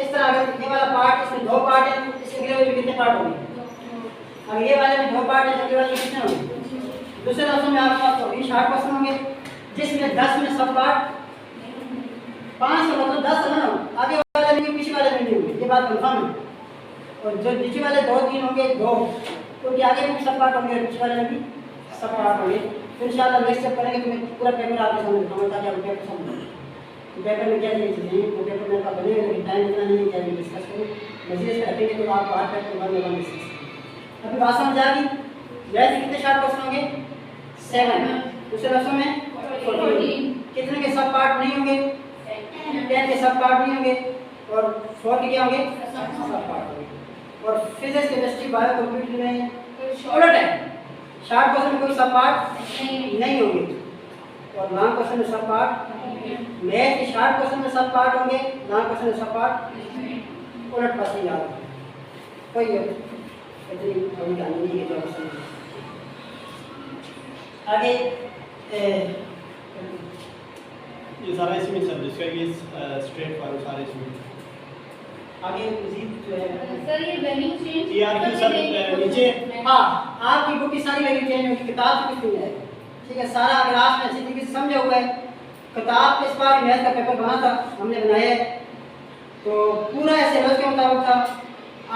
इस तरह अगर ये वाला पार्ट, इसमें दो पार्ट है, इसके अगले वाले में कितने पार्ट होंगे? अब ये वाले में दो पार्ट है, अगले वाले में कितने होंगे? दूसरे लफ्ज़ों में आपके पास 60% होंगे, जिसमें 10 में सब पार्ट 5 का मतलब 10 है ना, आगे वाले में पीछे वाले में नहीं होंगे, ये बात कंफर्म है। और जो नीचे वाले 2-3 होंगे, 2 तो आगे में भी सब पार्ट होंगे और पीछे वाले में भी सब पार्ट होंगे। तो इंशाल्लाह नेक्स्ट स्टेप करेंगे तो मैं पूरा पेपर आपके सामने दिखाऊंगा ताकि आप पेपर समझ तो पेपर में क्या चीज़ें हैं, वो पेपर में आपका बनेगा, लेकिन टाइम इतना नहीं है कि अभी डिस्कस करूँ। मजीद से रखेंगे तो आप हर पेपर वन में डिस्कस करेंगे। अभी बात समझ आ गई? वैसे कितने शार्ट क्वेश्चन होंगे? 7। दूसरे लफ्ज़ों में 14। कितने के सब पार्ट नहीं होंगे? 10 के सब पार्ट नहीं होंगे और 4 के क्या होंगे? सब पार्ट होंगे। और फिजिक्स, केमिस्ट्री, बायो, कंप्यूटर में उलट है, शार्ट क्वेश्चन में कोई सब पार्ट नहीं होंगे और लॉन्ग क्वेश्चन में सब पार्ट। मैथ के शार्ट क्वेश्चन में सब पार्ट होंगे, लॉन्ग क्वेश्चन में सब पार्ट। उलट पास याद कोई इतनी बड़ी कहानी नहीं है जो आगे ये सारा इसमें सब जिसका ये स्ट्रेट फॉरवर्ड सारे इसमें आगे मजीद जो है सर ये वैल्यू चेंज ये आर की सर नीचे हाँ आपकी बुक की सारी वैल्यू चेंज होगी, किताब से कुछ नहीं है। ठीक है, सारा अगर आपने अच्छी तरीके से समझा हुआ है, किताब इस बार मैथ का पेपर बना था, हमने बनाया है तो पूरा सिलेबस के मुताबिक था।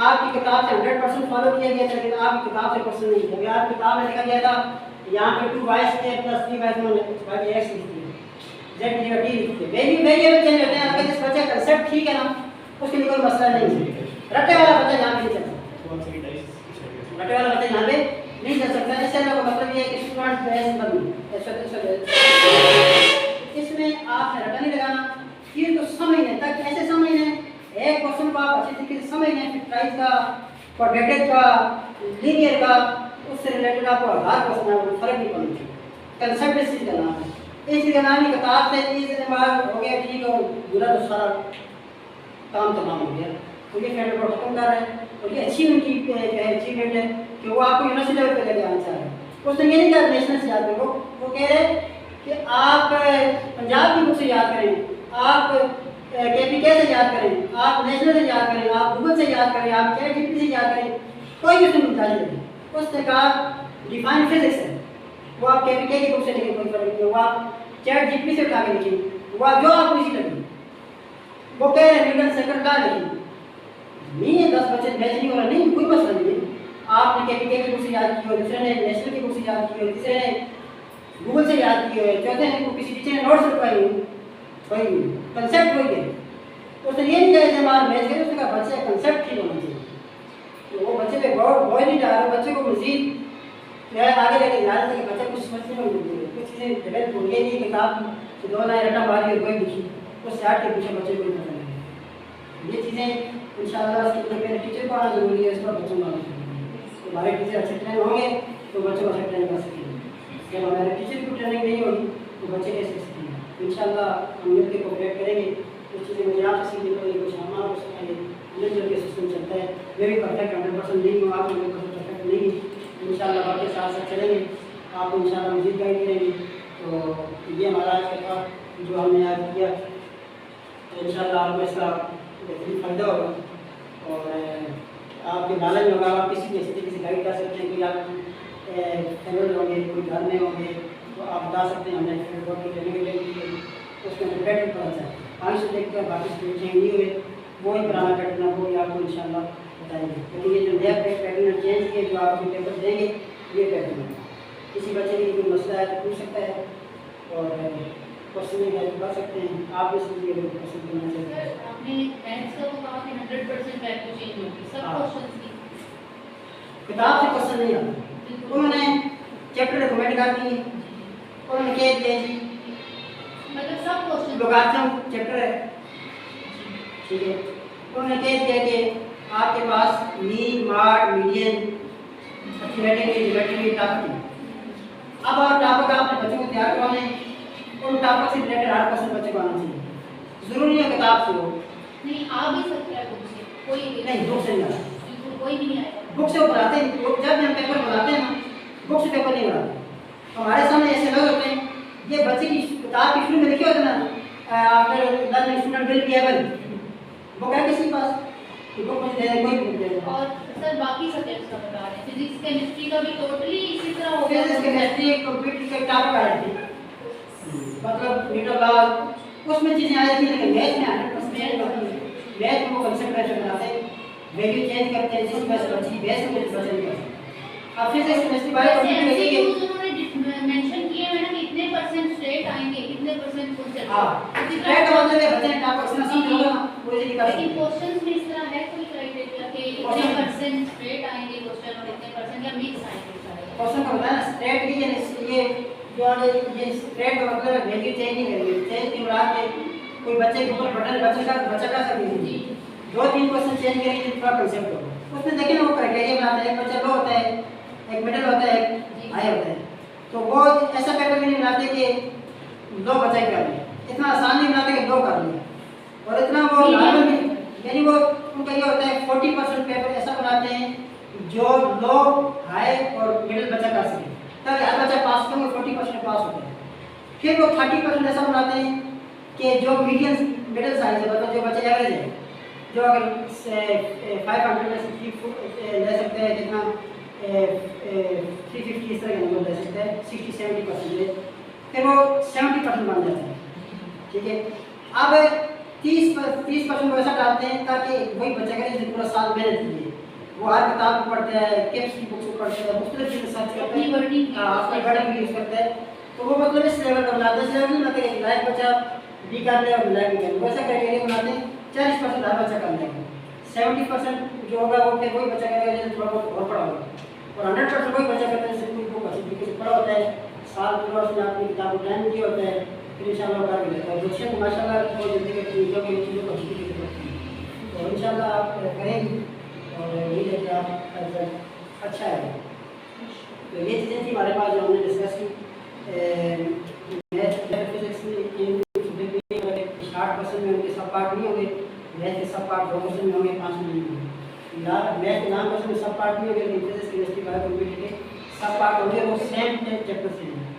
आपकी किताब से 100% फॉलो किया गया था, लेकिन आपकी किताब से क्वेश्चन नहीं था। अगर आपकी किताब में लिखा गया था यहाँ पे 2y² + 3y बाकी x लिखती है, z की जगह t लिखती है, वेरिएबल चेंज होते हैं। अगर जिस बच्चे का कंसेप्ट ठीक है ना, उसके लिए कोई मसला नहीं है। रट्टे वाला बच्चा यहाँ पे नहीं चल सकता, रट्टे वाला बच्चा यहाँ पे नहीं चल सकता। इससे लोगों का मतलब ये है कि स्टूडेंट बेस बन इसमें आपने रट्टा नहीं लगाना, ये तो समझने तक कैसे समझने, एक क्वेश्चन को आप अच्छी तरीके से समझने, फैक्टराइज का, क्वाड्रेटिक का, लीनियर का, उससे रिलेटेड आपको 1000 क्वेश्चन है, फर्क नहीं पड़ना चाहिए। कंसेप्ट इस चीज़ का नाम है, इस चीज़ का नाम ही किताब से चीज़ दिमाग हो गया ठीक और बुरा तो सारा काम तमाम हो गया। तो ये फैक्टर को खत्म कर रहे हैं और ये अच्छी उनकी अचीवमेंट है कि वो आपको यूनिवर्सिटी लेवल पर लेके आना चाह रहे हैं। उसने ये नहीं कहा नेशनल से याद करो, वो कह रहे कि आप पंजाब की बुक से याद करें, आप KPK से याद करें, आप नेशनल से याद करें, आप गूगल से याद करें, आप ChatGPT से याद करें, कोई भी उसने मुद्दा नहीं है। उसने कहा डिफाइन फिजिक्स है, वो आप KPK की बुक से लिखें कोई फर्क नहीं, वो आप ChatGPT से उठा के लिखें, वो जो आपको इसी लगे। वो कह रहे न्यूटन सेकंड लॉ लिखें, नहीं है 10 बच्चे मैच नहीं हो रहा, नहीं कोई मसला नहीं है। आपने KPK की बुक से याद की हो, दूसरे ने नेशनल की बुक से याद की हो, तीसरे ने गूगल से याद की हो, चौथे ने किसी टीचर ने नोट्स लिखवाई हो, वही कंसेप्ट वही है। उसने ये नहीं कहा हमारा मैच करें, उसने कहा बच्चे कंसेप्ट ठीक होना चाहिए। तो वो बच्चे पे बहुत नहीं जा रहा, बच्चे को मजीद आगे लेके जा रहे थे कि बच्चे कुछ समझने में भूल गए, कुछ चीज़ें डेवलप भूल गई नहीं, किताब से 2 लाइन रटा मारी और कोई लिखी, उस चार्ट के पीछे बच्चे को नहीं पता लगे। ये चीज़ें इंशाअल्लाह इसके पहले टीचर को आना जरूरी है, इस पर बच्चों को आना जरूरी है। तो हमारे टीचर अच्छे ट्रेन होंगे तो बच्चों को अच्छे ट्रेन कर सकेंगे, जब हमारे टीचर की ट्रेनिंग नहीं होगी तो बच्चे कैसे सीखेंगे। इंशाअल्लाह हम मिलकर कोऑपरेट करेंगे, कुछ चीज़ें मुझे आपसे सीखने को कुछ हमारा हो सकेंगे, मिलजुल के सिस्टम चलता है। मैं भी परफेक्ट 100% नहीं हूँ, आप 100% परफेक्ट नहीं है। इंशाअल्लाह आपके साथ साथ चलेंगे, आपको इंशाअल्लाह मज़ीद गाइड करेंगे। तो ये हमारा आज का जो हमने आज किया, तो इंशाअल्लाह आपको इसका बेहतरीन फ़ायदा होगा और आपके नॉलेज होगा। आप किसी भी तरीके से गाइड कर सकते हैं, कोई आप फैमिली होंगे, कोई घर में होंगे तो आप बता सकते हैं हमने फील्ड की ट्रेनिंग ली, उसमें बेटर पता चला आगे से देख कर बाकी चेंज नहीं हुए, वो ही पुराना पैटर्न वो ही आपको इंशाल्लाह बताएंगे। लेकिन ये जो नया पैटर्न चेंज किए जो आप पेपर देंगे ये पैटर्न है। किसी बच्चे के लिए कोई मसला है तो पूछ सकता है और क्वेश्चन में हेल्प कर सकते हैं। आप इस लिए क्वेश्चन करना चाहिए। आपने मैथ्स का वो कहा कि 100% वैल्यू चेंज होगी सब क्वेश्चंस की, किताब से क्वेश्चन नहीं आता। उन्होंने चैप्टर रिकमेंड कर दिए, उन्होंने कह दिया जी मतलब सब क्वेश्चन लोगारिथम चैप्टर है, ठीक है। उन्होंने कह दिया कि आपके पास mean, mode, median, arithmetic, geometric, topic. अब और टॉपिक आपने बच्चों को तैयार करवाने, उन टॉपिक से रिलेटेड हर क्वेश्चन बच्चे को आना चाहिए। ज़रूरी है किताब से हो, नहीं आ भी सकता है बुक से, कोई नहीं बुक से नहीं आता, बिल्कुल कोई भी नहीं आएगा। बुक से वो बनाते हैं, जब हम पेपर बनाते हैं ना बुक से पेपर नहीं बनाते। हमारे सामने ऐसे लोग होते हैं, ये बच्चे की किताब की शुरू में लिखे होते हैं ना, after learning student will be able, book है किसी के पास? कि बुक मुझे दे दे, कोई बुक दे दे। और सर बाकी सब्जेक्ट्स का बता रहे हैं, फिजिक्स केमिस्ट्री का भी टोटली इसी तरह हो गया। फिजिक्स केमिस्ट्री कंप्यूटर के टॉपिक आ जाती है, मतलब न्यूटन लॉ उसमें चीजें आ जाती है, लेकिन मैथ में 100% होती है। मैथ में वो कंसेप्ट ऐसे बनाते हैं, वैल्यू चेंज करते हैं, जिस वजह से बच्ची बेस में कुछ बचन करते हैं। अब फिजिक्स केमिस्ट्री बायो वैसे कंप्यूटर के MCQs उन्होंने मेंशन किए हैं ना कि इतने परसेंट स्ट्रेट आएंगे, कितने परसेंट कुछ हां स्ट्रेट मतलब है बच्चे टॉपिक से समझ होगा ना वो ये निकाल। लेकिन क्वेश्चंस में इस तरह है कोई क्राइटेरिया कि इतने परसेंट स्ट्रेट आएंगे क्वेश्चन और इतने परसेंट या मिक्स आएंगे सारे? क्वेश्चन का होता है ना स्ट्रेट की ये जो ये स्ट्रेट का मतलब है वैल्यू चेंज नहीं करेंगे, चेंज की मुराद है कोई बच्चे के ऊपर बटन बच्चा का सकती है, दो तीन क्वेश्चन चेंज करेंगे तो थोड़ा कंसेप्ट होगा उसमें। देखिए ना वो क्राइटेरिया बनाते हैं, एक बच्चा लो होता है, एक मिडिल होता है, एक हाई होता है, तो वो ऐसा पेपर भी नहीं बनाते कि दो बच्चे कर लें, इतना आसान नहीं बनाते कि दो कर लें, और इतना वो नॉर्मल भी, यानी वो उनका ये होता है 40% पेपर ऐसा बनाते हैं जो लो हाई और मिडिल बच्चा कर सके, ताकि हर बच्चा पास करेंगे 40% पास होता है। फिर वो 30% ऐसा बनाते हैं कि जो मीडियम मिडिल साइज है, मतलब जो बच्चे एवरेज है, जो अगर 500 में से 3 ले सकते हैं, जितना 350 इस तरह के नंबर ले सकते हैं, 60-70%, फिर वो 70% बन जाते हैं, ठीक है। अब 30% वो ऐसा डालते हैं ताकि वही बच्चा करे जिसने पूरा साल मेहनत की है, वो हर किताब को पढ़ता है, कैप्स की बुक्स को पढ़ता है, मुख्तलिफ चीज़ें सर्च करता है, अपनी वर्डिंग यूज़ करता है, तो वो मतलब इस लेवल का बनाते हैं। इस लेवल नहीं बनाते कि लाइक बच्चा बी कर ले और लाइक भी कर ले, वैसा क्राइटेरिया बनाते हैं 40% हर बच्चा कर लेगा, 70% जो होगा वो फिर वही बच्चा करेगा जिसने थोड़ा बहुत और पढ़ा होगा, और 100% वही बच्चा करता है जिसने कोई बुक अच्छी तरीके से पढ़ा होता है, साल पूरा उसने अपनी किताब को टाइम दिया होता है, फिर इंशाल्लाह कर भी लेता है। बच्चे को माशाल्लाह बहुत जल्दी करती है, जो भी चीज़ों को अच्छी तरीके से पढ़ती है, तो इंशाल्लाह आप करेंगे और यही है कि आपका रिजल्ट अच्छा है। तो ये चीज़ें थी हमारे पास जो हमने डिस्कस की। मैथ फिजिक्स में 60% में उनके सब पार्ट नहीं होंगे, मैथ के सब पार्ट 2% में होंगे, 5 में नहीं होंगे। मैथ के 9% में सब पार्ट नहीं होंगे, लेकिन फिजिक्स केमिस्ट्री बायो कंप्यूटर के सब पार्ट होंगे, वो सेम चैप्टर से हैं।